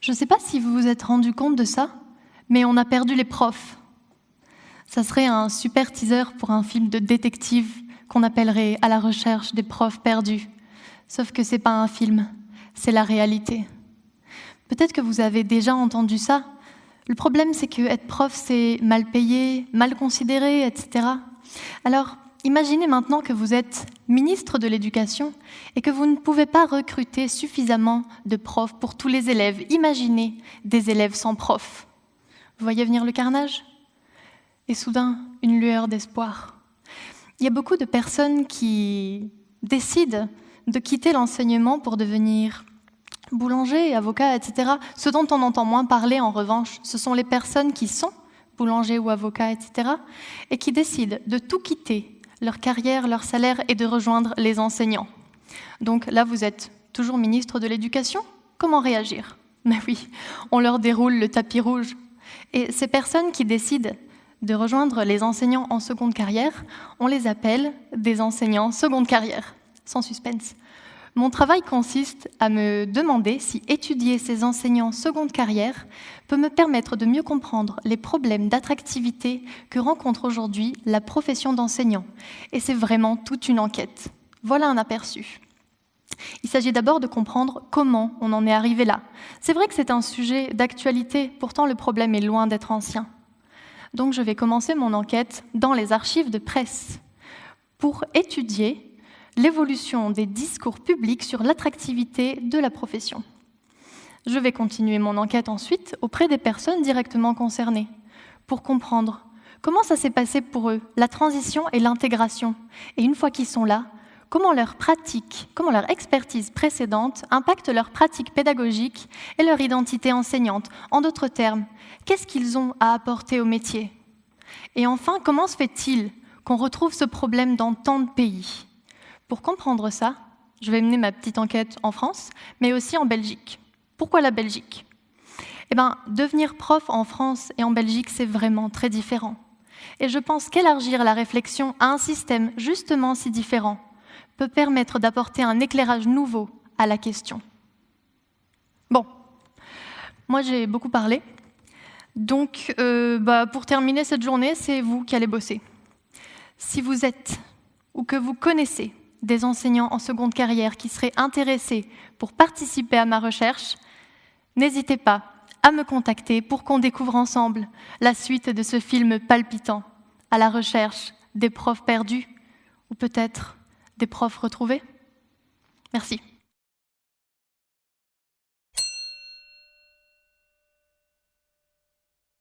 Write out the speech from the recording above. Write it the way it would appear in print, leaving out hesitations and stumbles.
Je ne sais pas si vous vous êtes rendu compte de ça, mais on a perdu les profs. Ça serait un super teaser pour un film de détective qu'on appellerait « À la recherche des profs perdus ». Sauf que c'est pas un film, c'est la réalité. Peut-être que vous avez déjà entendu ça. Le problème, c'est que être prof, c'est mal payé, mal considéré, etc. Alors, imaginez maintenant que vous êtes ministre de l'Éducation et que vous ne pouvez pas recruter suffisamment de profs pour tous les élèves. Imaginez des élèves sans prof. Vous voyez venir le carnage ? Et soudain, une lueur d'espoir. Il y a beaucoup de personnes qui décident de quitter l'enseignement pour devenir boulanger, avocat, etc. Ce dont on entend moins parler, en revanche, ce sont les personnes qui sont boulangers ou avocats, etc., et qui décident de tout quitter, leur carrière, leur salaire, et de rejoindre les enseignants. Donc là, vous êtes toujours ministre de l'Éducation. Comment réagir ? Mais oui, on leur déroule le tapis rouge. Et ces personnes qui décident de rejoindre les enseignants en seconde carrière, on les appelle des enseignants seconde carrière. Sans suspense. Mon travail consiste à me demander si étudier ces enseignants seconde carrière peut me permettre de mieux comprendre les problèmes d'attractivité que rencontre aujourd'hui la profession d'enseignant. Et c'est vraiment toute une enquête. Voilà un aperçu. Il s'agit d'abord de comprendre comment on en est arrivé là. C'est vrai que c'est un sujet d'actualité, pourtant le problème est loin d'être ancien. Donc je vais commencer mon enquête dans les archives de presse pour étudier l'évolution des discours publics sur l'attractivité de la profession. Je vais continuer mon enquête ensuite auprès des personnes directement concernées pour comprendre comment ça s'est passé pour eux, la transition et l'intégration. Et une fois qu'ils sont là, comment leur pratique, comment leur expertise précédente impacte leur pratique pédagogique et leur identité enseignante. En d'autres termes, qu'est-ce qu'ils ont à apporter au métier ? Et enfin, comment se fait-il qu'on retrouve ce problème dans tant de pays ? Pour comprendre ça, je vais mener ma petite enquête en France, mais aussi en Belgique. Pourquoi la Belgique ? Devenir prof en France et en Belgique, c'est vraiment très différent. Et je pense qu'élargir la réflexion à un système justement si différent peut permettre d'apporter un éclairage nouveau à la question. Bon, moi j'ai beaucoup parlé. Donc, pour terminer cette journée, c'est vous qui allez bosser. Si vous êtes ou que vous connaissez des enseignants en seconde carrière qui seraient intéressés pour participer à ma recherche, n'hésitez pas à me contacter pour qu'on découvre ensemble la suite de ce film palpitant, à la recherche des profs perdus ou peut-être des profs retrouvés. Merci.